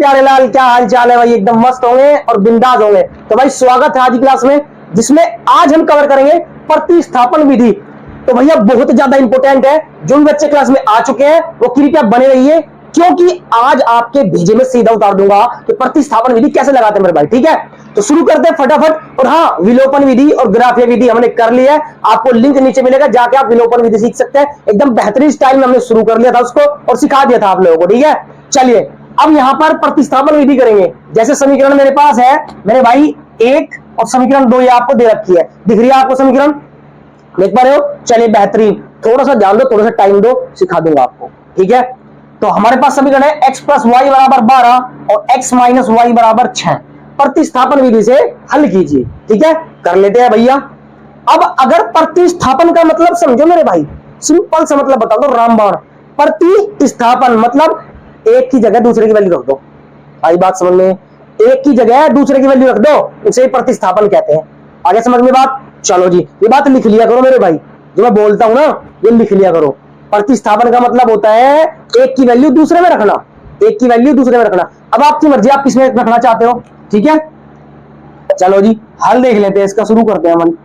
प्यारे लाल, क्या हाल चाल है भाई? एकदम मस्त होंगे और बिंदास होंगे। तो भाई स्वागत है आज की क्लास में, जिसमें आज हम कवर करेंगे प्रतिस्थापन विधि। तो भैया बहुत ज्यादा इंपॉर्टेंट है। जो भी बच्चे क्लास में आ चुके हैं वो कृपया बने रहिए, क्योंकि आज आपके भेजे में सीधा उतार दूंगा कि प्रतिस्थापन विधि कैसे लगाते हैं मेरे भाई। ठीक है, तो शुरू करते हैं फटाफट। और हाँ, विलोपन विधि और ग्राफीय विधि हमने कर ली है। आपको लिंक नीचे मिलेगा, जाके आप विलोपन विधि सीख सकते हैं। एकदम बेहतरीन स्टाइल में हमने शुरू कर लिया था उसको और सिखा दिया था आप लोगों को। ठीक है, चलिए अब यहां पर प्रतिस्थापन विधि करेंगे। जैसे समीकरण मेरे पास है मेरे भाई 1 और समीकरण 2, ये आपको दे रखी है, दिख रही है आपको समीकरण, देख पा रहे हो? चलिए बेहतरीन, थोड़ा सा ध्यान दो, थोड़ा सा टाइम दो, सिखा दूंगा आपको। ठीक है, तो हमारे पास समीकरण है x प्लस वाई बराबर 12 और x माइनस वाई बराबर 6। प्रतिस्थापन विधि से हल कीजिए। ठीक है, कर लेते हैं भैया। अब अगर प्रतिस्थापन का मतलब समझो मेरे भाई, सिंपल सा मतलब बता दो, रामबाण। प्रतिस्थापन मतलब एक की जगह दूसरे की वैल्यू रख दो। आई बात समझ में? एक की जगह दूसरे की वैल्यू रख दो, उसे प्रतिस्थापन कहते हैं। आगे समझ में बात? चलो जी, ये बात लिख लिया करो मेरे भाई, जो मैं बोलता हूं ना ये लिख लिया करो। प्रतिस्थापन का मतलब होता है एक की वैल्यू दूसरे में रखना, एक की वैल्यू दूसरे में रखना। अब आपकी मर्जी, आप किसमें रखना चाहते हो। ठीक है, चलो जी हल देख लेते हैं, इसका शुरू करते हैं हम।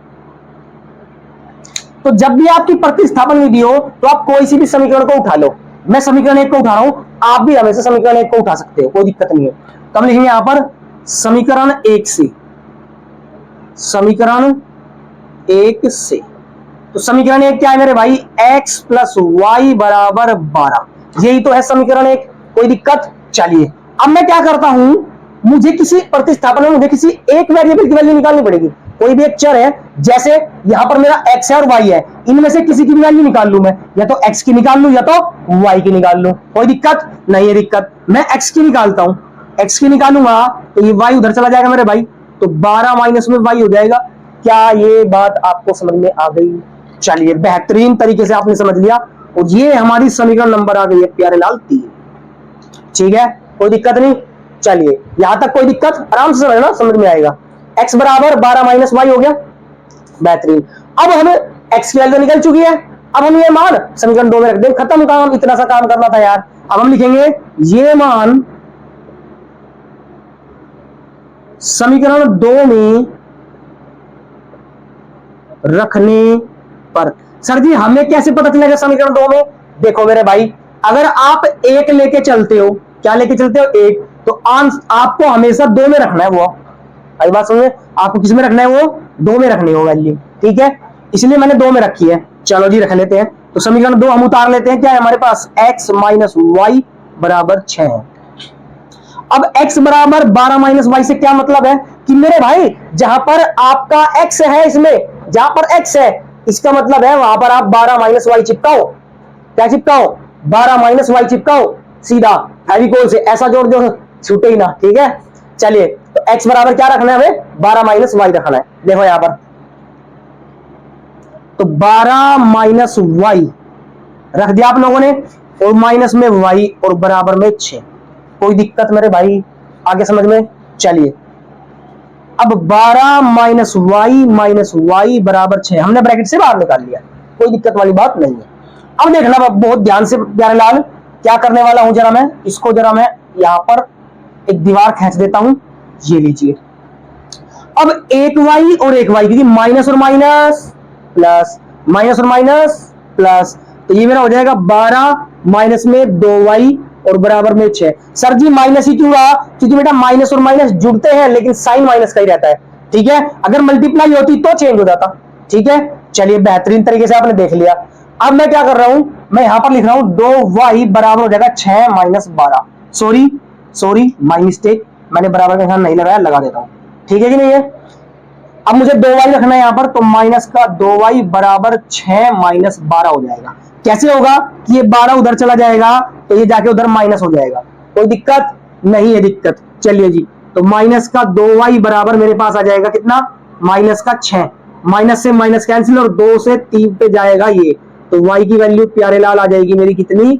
तो जब भी आपकी प्रतिस्थापन विधि हो तो आप कोई सी भी समीकरण को उठा लो। मैं समीकरण 1 को उठा रहा हूं, आप भी हमेशा समीकरण 1 को उठा सकते हो, कोई दिक्कत नहीं है। तो हम लिखेंगे यहां पर समीकरण 1 से, समीकरण 1 से। तो समीकरण 1 क्या है मेरे भाई? x प्लस वाई बराबर 12, यही तो है समीकरण 1। कोई दिक्कत? चलिए अब मैं क्या करता हूं, मुझे किसी प्रतिस्थापन में मुझे किसी एक वेरिएबल की वैल्यू निकालनी पड़ेगी। कोई भी एक चर है, जैसे यहां पर मेरा x है और y है, इनमें से किसी की भी वैल्यू निकाल लूं मैं, या तो x की निकाल लूं या तो y की निकाल लूं। कोई दिक्कत नहीं है? दिक्कत, मैं x की निकालता हूं, x की निकालूंगा तो ये y उधर चला जाएगा मेरे भाई, तो 12 माइनस में y हो जाएगा। क्या ये बात आपको समझ में आ गई? चलिए बेहतरीन तरीके से आपने समझ लिया, और ये हमारी समीकरण नंबर आ गई है प्यारे लाल 3। ठीक है, कोई दिक्कत नहीं। चलिए यहां तक कोई दिक्कत? आराम से समझना, समझ में आएगा। x बराबर 12 माइनस वाई हो गया, बेहतरीन। अब हमें x की वैल्यू निकल चुकी है, अब हम ये मान समीकरण 2 में रख दें, खत्म काम। इतना सा काम करना था यार। अब हम लिखेंगे ये मान समीकरण 2 में रखने पर। सर जी हमें कैसे पता चलेगा समीकरण 2 में? देखो मेरे भाई, अगर आप एक लेके चलते हो, क्या लेके चलते हो? एक, तो आपको हमेशा 2 में रखना है वो। आई बात समझे? आपको किस में रखना है? वो 2 में रखनी हो वैल्यू। ठीक है, इसलिए मैंने 2 में रखी है। चलो जी रख लेते हैं। तो समीकरण 2 हम उतार लेते हैं। क्या है हमारे पास? x माइनस वाई बराबर 6 है। अब x बराबर 12 माइनस वाई से क्या मतलब है कि मेरे भाई जहां पर आपका x है, इसमें जहां पर x है, इसका मतलब है वहां पर आप 12 माइनस वाई चिपकाओ। क्या चिपकाओ? 12 माइनस वाई चिपकाओ, सीधा फेविकोल से ऐसा जोड़ दो, छूटे ही ना। ठीक है, चलिए तो x बराबर क्या रखना है हमें? 12 माइनस वाई रखना है। देखो यहां पर, तो 12 माइनस वाई रख दिया आप लोगों ने, और माइनस में y और बराबर में 6। कोई दिक्कत मेरे भाई? आगे समझ में? चलिए अब 12 माइनस वाई बराबर 6 हमने ब्रैकेट से बाहर निकाल लिया, कोई दिक्कत वाली बात नहीं है। अब देखना बहुत ध्यान से प्यारे लाल, क्या करने वाला हूं जरा मैं इसको, जरा मैं यहां पर एक दीवार खींच देता हूं, ये लीजिए। अब एक वाई और एक वाई, क्योंकि माइनस और माइनस प्लस, माइनस और माइनस प्लस, तो ये मेरा हो जाएगा 12 माइनस में 2y और बराबर में 6। सर जी माइनस ही क्यों रहा? क्योंकि बेटा माइनस और माइनस जुड़ते हैं, लेकिन साइन माइनस का ही रहता है। ठीक है, अगर मल्टीप्लाई होती तो चेंज हो जाता। ठीक है, चलिए बेहतरीन तरीके से आपने देख लिया। अब मैं क्या कर रहा हूं, मैं यहां पर लिख रहा हूं 2y बराबर हो जाएगा 6 माइनस 12। सॉरी माई मिस्टेक, मैंने बराबर का निशान नहीं लगाया, लगा देता हूं। ठीक है कि नहीं है? अब मुझे 2y रखना है यहां पर, तो माइनस का 2y बराबर 6 माइनस 12 हो जाएगा। कैसे होगा कि ये 12 उधर चला जाएगा तो ये जाके उधर माइनस हो जाएगा। कोई दिक्कत नहीं है? दिक्कत। चलिए जी, तो माइनस का 2y बराबर मेरे पास आ जाएगा कितना? माइनस का 6। माइनस से माइनस कैंसिल, और 2 से 3 पे जाएगा ये, तो y की वैल्यू प्यारे लाल आ जाएगी मेरी कितनी?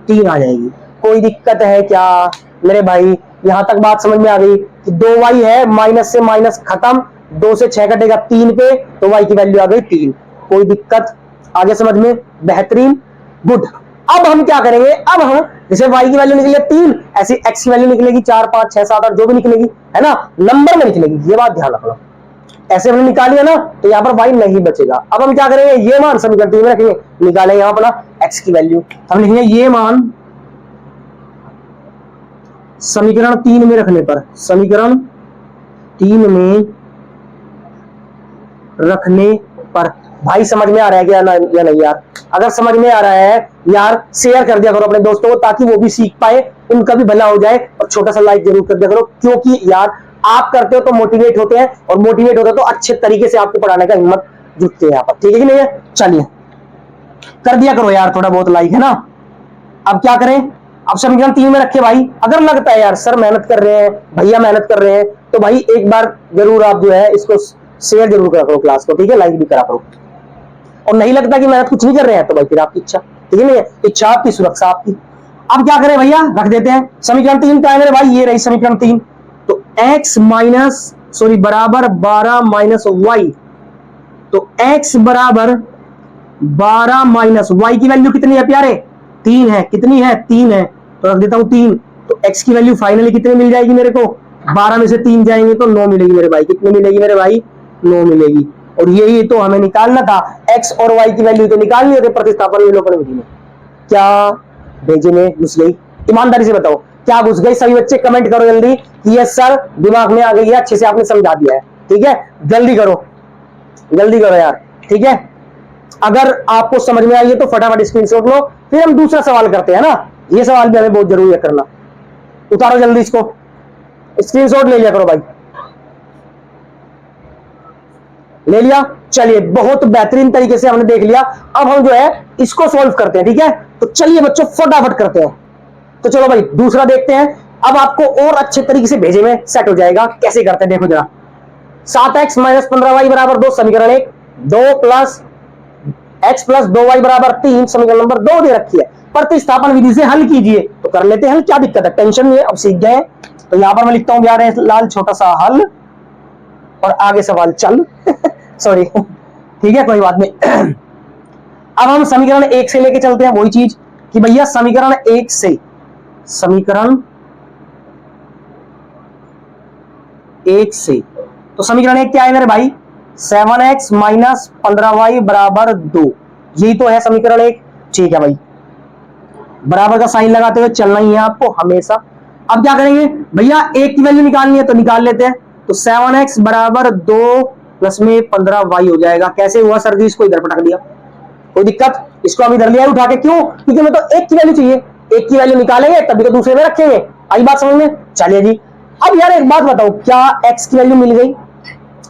3 आ जाएगी। कोई दिक्कत है क्या मेरे भाई? यहां तक बात समझ में आ गई कि 2y है, माइनस से माइनस खत्म, 2 से 6 कटेगा 3 पे, तो y की वैल्यू आ गई 3। कोई दिक्कत? आगे समझ में? बेहतरीन, गुड। अब हम क्या करेंगे, अब हम जैसे y की वैल्यू निकली 3, ऐसी x की वैल्यू निकलेगी 4 5 6 7 8 जो भी निकलेगी, है ना, नंबर में निकलेगी, ये बात ध्यान रखना। ऐसे हमने निकाली है ना, तो यहाँ पर y नहीं बचेगा। अब हम क्या करेंगे, ये मान समीकरण 3 में रखेंगे, निकालेंगे यहाँ पर x की वैल्यू, हम लिखेंगे ये मान समीकरण 3 में रखने पर, समीकरण 3 में रखने पर। भाई समझ में आ रहा है क्या या नहीं यार? अगर समझ में आ रहा है यार, शेयर कर दिया करो अपने दोस्तों को, ताकि वो भी सीख पाए, उनका भी भला हो जाए, और छोटा सा लाइक जरूर कर दिया करो, क्योंकि यार आप करते हो तो मोटिवेट होते हैं, और मोटिवेट होते हैं तो अच्छे तरीके से आपको पढ़ाने का हिम्मत जुटते हैं यहाँ पर, ठीक है कि नहीं है? चलिए कर दिया करो यार थोड़ा बहुत लाइक, है ना। अब क्या करें, अब समीकरण 3 में रखे भाई। अगर लगता है यार सर मेहनत कर रहे हैं, भैया मेहनत कर रहे हैं, तो भाई एक बार जरूर आप जो है इसको शेयर जरूर करा करो क्लास को, ठीक है, लाइक भी करा करो। और नहीं लगता कि मेहनत कुछ नहीं कर रहे हैं, तो भाई फिर आपकी इच्छा, ठीक है नहीं, इच्छा आपकी सुरक्षा आपकी। अब क्या करें भैया, रख देते हैं समीकरण 3 क्या है मेरे भाई, ये रही समीकरण 3। तो x माइनस सॉरी बराबर 12 माइनस वाई, तो x बराबर 12 माइनस वाई की वैल्यू कितनी है प्यारे, 3 है। कितनी है, 3 है, तो रख देता हूं 3। तो x की वैल्यू फाइनली कितनी मिल जाएगी मेरे को, 12 में से 3 जाएंगे तो 9 मिलेगी मेरे भाई। कितनी मिलेगी मेरे भाई, 9 मिलेगी। और यही तो हमें निकालना था, x और y की वैल्यू तो निकालनी होती प्रतिस्थापन विलोपन विधि में। क्या भेजे में घुस गई, ईमानदारी से बताओ क्या घुस गई? सभी बच्चे कमेंट करो जल्दी कि ये सर दिमाग में आ गई है, अच्छे से आपने समझा दिया है, ठीक है, जल्दी करो, जल्दी करो यार, ठीक है। अगर आपको समझ में आई है तो फटाफट स्क्रीनशॉट लो, फिर हम दूसरा सवाल करते हैं ना, ये सवाल भी हमें बहुत जरूरी है करना। उतारो जल्दी इसको, स्क्रीनशॉट ले लिया करो भाई, ले लिया। चलिए बहुत बेहतरीन तरीके से हमने देख लिया। अब हम जो है इसको सॉल्व करते हैं, ठीक है। तो चलिए बच्चों फटाफट करते हैं। तो चलो भाई दूसरा देखते हैं, अब आपको और अच्छे तरीके से भेजे में सेट हो जाएगा। कैसे करते हैं देखो जरा, 7x माइनस 15y बराबर 2 समीकरण 1, 2 प्लस x प्लस 2y बराबर 3 समीकरण नंबर 2 दे रखी है, प्रतिस्थापन विधि से हल कीजिए। तो कर लेते हैं हल, क्या दिक्कत है, टेंशन नहीं है, अब सीख गए। तो यहां पर मैं लिखता हूं यार लाल छोटा सा हल, और आगे सवाल चल सॉरी ठीक है कोई बात नहीं। अब हम समीकरण 1 से लेके चलते हैं वही चीज कि भैया समीकरण 1 से, समीकरण 1 से, तो समीकरण 1 क्या है मेरे भाई, 7x माइनस 15y बराबर 2, यही तो है समीकरण 1, ठीक है भाई। बराबर का साइन लगाते हुए चलना ही है आपको हमेशा। अब क्या करेंगे भैया, एक की वैल्यू निकालनी है तो निकाल लेते हैं। तो 7x बराबर 2 प्लस में 15y हो जाएगा। कैसे हुआ सर जी, इसको इधर पटक दिया, कोई दिक्कत, इसको हम इधर लिया उठा के, क्यों, क्योंकि हमें तो एक की वैल्यू चाहिए, एक की वैल्यू निकालेंगे तभी तो दूसरे में रखेंगे। आई बात समझ में? चलिए जी। अब यार एक बात बताओ, क्या x की वैल्यू मिल गई,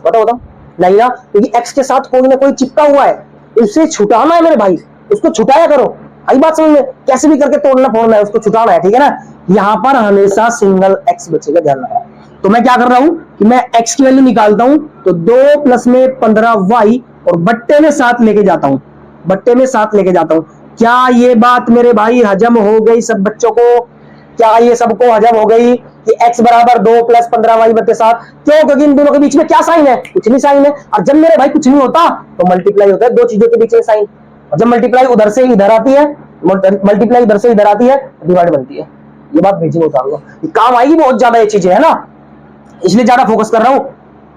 बताओ बताओ, नहीं ना, क्योंकि x के साथ कोई ना कोई चिपका हुआ है, उससे छुटाना है मेरे भाई, उसको छुटाया करो। आई बात समझ में? कैसे भी करके तोड़ना फोड़ना है, उसको छुटाना है, ठीक है ना। यहाँ पर हमेशा सिंगल x बचेगा, ध्यान रखना। तो मैं क्या कर रहा हूं कि मैं x की वैल्यू निकालता हूं, तो 2 प्लस में 15y और बट्टे में 7 लेके जाता हूं, बट्टे में 7 लेके जाता हूं। क्या ये बात मेरे भाई हजम हो गई सब बच्चों को? क्या ये सबको हजम हो गई कि x बराबर 2 प्लस 15y बट्टे 7? क्यों? क्योंकि इन दोनों के बीच में क्या साइन है, कुछ नहीं साइन है। और जब मेरे भाई कुछ नहीं होता तो मल्टीप्लाई होता है दो चीजों के बीच में साइन, और जब मल्टीप्लाई उधर से इधर आती है, मल्टीप्लाई इधर से इधर आती है, डिवाइड बनती है। ये बात भेजी में उतारूंगा, काम आएगी बहुत ज्यादा ये चीजें, है ना, इसलिए ज्यादा फोकस कर रहा हूं।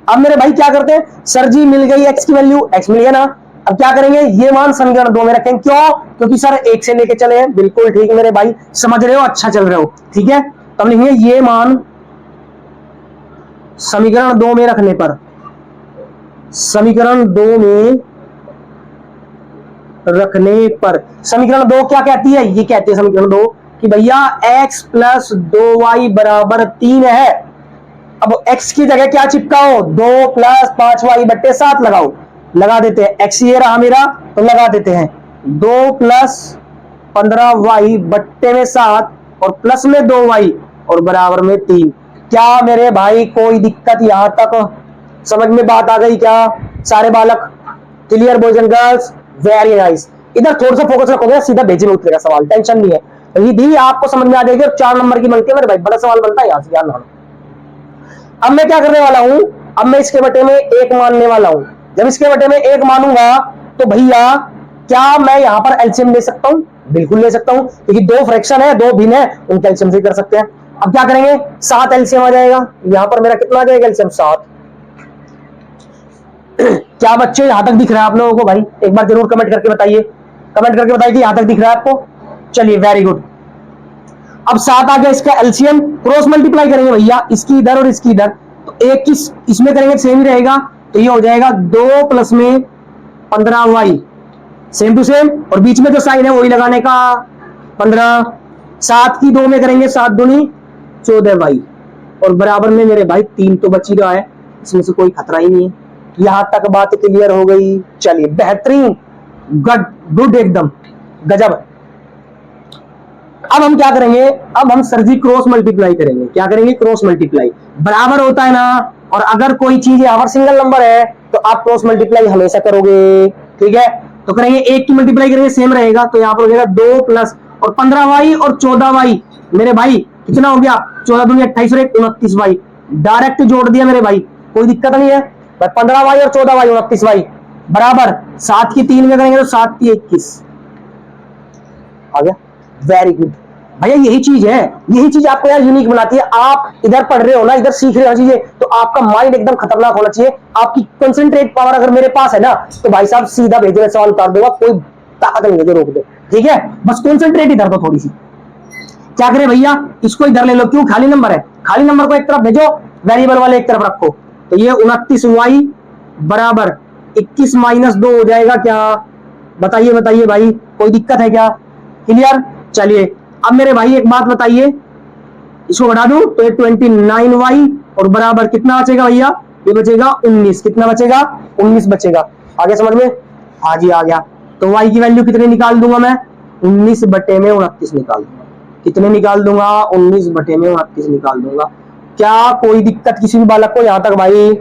अब मेरे भाई क्या करते हैं, सर जी मिल गई x की वैल्यू, x मिल गया ना। अब क्या करेंगे, ये मान समीकरण 2 में रखेंगे, क्यों? क्योंकि सर 1 से लेके चले हैं, बिल्कुल ठीक है मेरे भाई, समझ रहे हो, अच्छा चल रहे हो, ठीक है। तो हम लिखेंगे ये मान समीकरण 2 में रखने पर, समीकरण 2 में रखने पर, समीकरण 2 क्या कहती है, ये कहती है समीकरण 2 कि भैया x प्लस 2y बराबर 3 है। अब x की जगह क्या चिपकाओ, 2 प्लस 5y बट्टे 7 लगाओ, लगा देते हैं। x ये रहा मेरा, तो लगा देते हैं 2 प्लस 15y बट्टे में 7 और प्लस में 2y और बराबर में 3। क्या मेरे भाई कोई दिक्कत यहां तक समझ में बात आ गई क्या सारे बालक? Clear boys and girls, very nice. इधर थोड़ा सा फोकस रखोगे सीधा भेजे में उतरेगा सवाल, टेंशन नहीं है, यदि आपको समझ में आ जाएगी। और 4 नंबर की बनती है मेरे भाई, बड़ा सवाल बनता है यहां से, ध्यान रखना। अब मैं क्या करने वाला हूं, अब मैं इसके बटे में 1 मानने वाला हूं। जब इसके बटे में 1 मानूंगा तो भैया क्या मैं यहां पर एलसीएम ले सकता हूं? बिल्कुल ले सकता हूं, क्योंकि दो फ्रैक्शन है, दो भिन्न है, उनका एलसीएम से कर सकते हैं। अब क्या करेंगे, 7 एलसीएम आ जाएगा, यहां पर मेरा कितना आ जाएगा एलसीएम 7। क्या बच्चे यहां तक दिख रहा है आप लोगों को भाई? एक बार जरूर कमेंट करके बताइए, कमेंट करके बताइए कि यहां तक दिख रहा है आपको। चलिए वेरी गुड। अब 7 आ गया, इसका एलसीएम क्रॉस मल्टीप्लाई करेंगे भैया, इसकी इधर और इसकी इधर, तो एक किस इसमें करेंगे सेम ही रहेगा, तो ये हो जाएगा 2 प्लस में 15y, सेम टू सेम, और बीच में जो साइन है वही लगाने का 15। 7 की 2 में करेंगे 7 दूनी 14y, और बराबर में मेरे भाई 3 तो बच ही रहा है, इसमें से कोई खतरा ही नहीं है। यहां तक बात क्लियर हो गई। चलिए बेहतरीन, गुड एकदम गजब। अब हम क्या करेंगे, अब हम सर जी क्रॉस मल्टीप्लाई करेंगे। क्या करेंगे, क्रॉस मल्टीप्लाई। बराबर होता है ना, और अगर कोई चीज यहाँ पर सिंगल नंबर है तो आप क्रॉस मल्टीप्लाई हमेशा करोगे, ठीक है। तो करेंगे, एक की मल्टीप्लाई करेंगे सेम रहेगा, तो यहाँ पर हो जाएगा 2 प्लस और 15y और 14y, मेरे भाई कितना हो गया, 14 दूनी 28 और 29y, डायरेक्ट जोड़ दिया मेरे भाई, कोई दिक्कत नहीं है। 15y और 14y 29y बराबर 7 की 3 में करेंगे तो 7 की 21 आ गया। वेरी गुड भैया, यही चीज है, यही चीज आपको यार यूनिक बनाती है। आप इधर पढ़ रहे हो ना, इधर सीख रहे हो चीजें, तो आपका माइंड एकदम खतरनाक होना चाहिए। आपकी कंसंट्रेट पावर अगर मेरे पास है ना, तो भाई साहब सीधा भेजे सवाल उतार दूंगा, कोई ताकत नहीं है जो रोक दे, ठीक है। बस कंसंट्रेट इधर दो थोड़ी सी। क्या करें भैया, इसको इधर ले लो, क्यों, खाली नंबर है, खाली नंबर को एक तरफ भेजो, वेरिएबल वाले एक तरफ रखो, तो ये 29y बराबर 21 माइनस 2 हो जाएगा। क्या बताइए बताइए भाई, कोई दिक्कत है क्या? क्लियर। चलिए अब मेरे भाई एक बात बताइए, इसको बढ़ा दूं तो ये 29y और बराबर कितना बचेगा भैया, ये बचेगा 19। कितना बचेगा, 19 बचेगा। आगे समझ में? हाँ जी आ गया। तो y की वैल्यू कितने निकाल दूंगा मैं, 19 बटे में 29 निकाल दूंगा। कितने निकाल दूंगा, 19 बटे में 29 निकाल दूंगा। क्या कोई दिक्कत किसी भी बालक को यहां तक भाई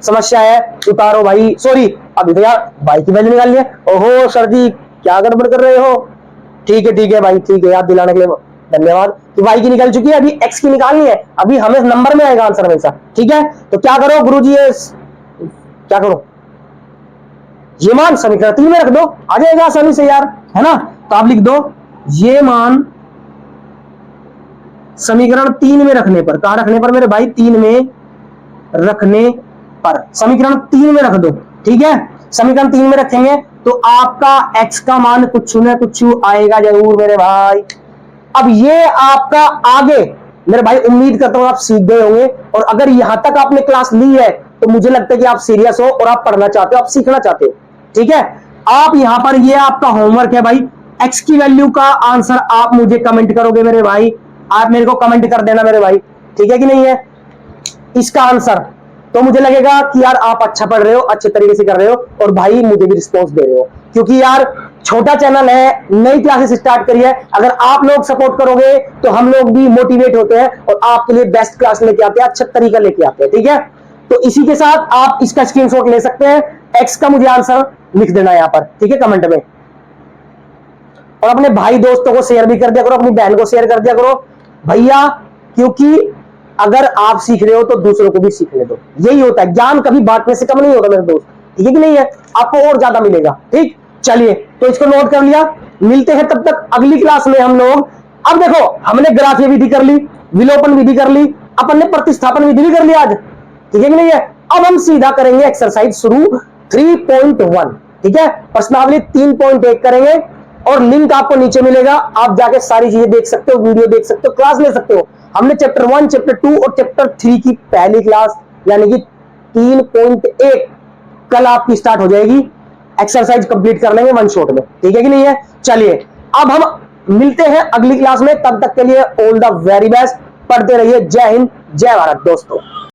समस्या है? उतारो भाई, सॉरी अभी तो यार y की वैल्यू निकाल लिया। ओहो सर जी क्या गड़बड़ कर रहे हो? ठीक है भाई, ठीक है, याद दिलाने के लिए धन्यवाद। कि y की निकल चुकी है, अभी x की निकालनी है, अभी हमें नंबर में आएगा आंसर हमेशा, ठीक है। तो क्या करो गुरुजी, क्या करो, ये मान समीकरण 3 में रख दो, आ जाएगा आसानी से यार, है ना। तो आप लिख दो ये मान समीकरण 3 में रखने पर, कहां रखने पर मेरे भाई, 3 में रखने पर, समीकरण 3 में रख दो, ठीक है। समीकरण 3 में रखेंगे तो आपका x का मान कुछ न कुछ आएगा जरूर मेरे भाई। अब ये आपका आगे मेरे भाई उम्मीद करता हूं आप सीख गए होंगे, और अगर यहां तक आपने क्लास ली है तो मुझे लगता है कि आप सीरियस हो और आप पढ़ना चाहते हो, आप सीखना चाहते हो, ठीक है। आप यहां पर, ये आपका होमवर्क है भाई, x की वैल्यू का आंसर आप मुझे कमेंट करोगे मेरे भाई, आप मेरे को कमेंट कर देना मेरे भाई, ठीक है कि नहीं है, इसका आंसर। तो मुझे लगेगा कि यार आप अच्छा पढ़ रहे हो, अच्छे तरीके से कर रहे हो, और भाई मुझे भी रिस्पॉन्स दे रहे हो, क्योंकि यार छोटा चैनल है, नई क्लासेस स्टार्ट करी है, अगर आप लोग सपोर्ट करोगे तो हम लोग भी मोटिवेट होते हैं और आपके लिए बेस्ट क्लास लेके आते हैं, अच्छा तरीका लेके आते हैं, ठीक है। तो इसी के साथ आप इसका स्क्रीनशॉट ले सकते हैं, एक्स का मुझे आंसर लिख देना यहाँ पर, ठीक है, कमेंट में। और अपने भाई दोस्तों को शेयर भी कर दिया करो, अपनी बहन को शेयर कर दिया करो भैया, क्योंकि अगर आप सीख रहे हो तो दूसरों को भी सीखने दो। यही होता है, ज्ञान कभी बांटने से कम नहीं होता मेरे दोस्त, ठीक है कि नहीं है, आपको और ज्यादा मिलेगा, ठीक। चलिए तो इसको नोट कर लिया, मिलते हैं तब तक अगली क्लास में हम लोग। अब देखो हमने ग्राफीय विधि कर ली, विलोपन विधि कर ली, अपन ने प्रतिस्थापन विधि भी कर लिया आज, ठीक है कि नहीं है। अब हम सीधा करेंगे एक्सरसाइज शुरू 3.1, ठीक है, प्रश्नावली 3.1 करेंगे, और लिंक आपको नीचे मिलेगा, आप जाके सारी चीजें देख सकते हो, वीडियो देख सकते हो, क्लास ले सकते हो। हमने चैप्टर 1, चैप्टर 2 और चैप्टर 3 की पहली क्लास यानी कि 3.1 कल आपकी स्टार्ट हो जाएगी, एक्सरसाइज कंप्लीट कर लेंगे 1 शॉट में, ठीक है कि नहीं है। चलिए अब हम मिलते हैं अगली क्लास में, तब तक के लिए ऑल द वेरी बेस्ट, पढ़ते रहिए। जय हिंद जय भारत दोस्तों।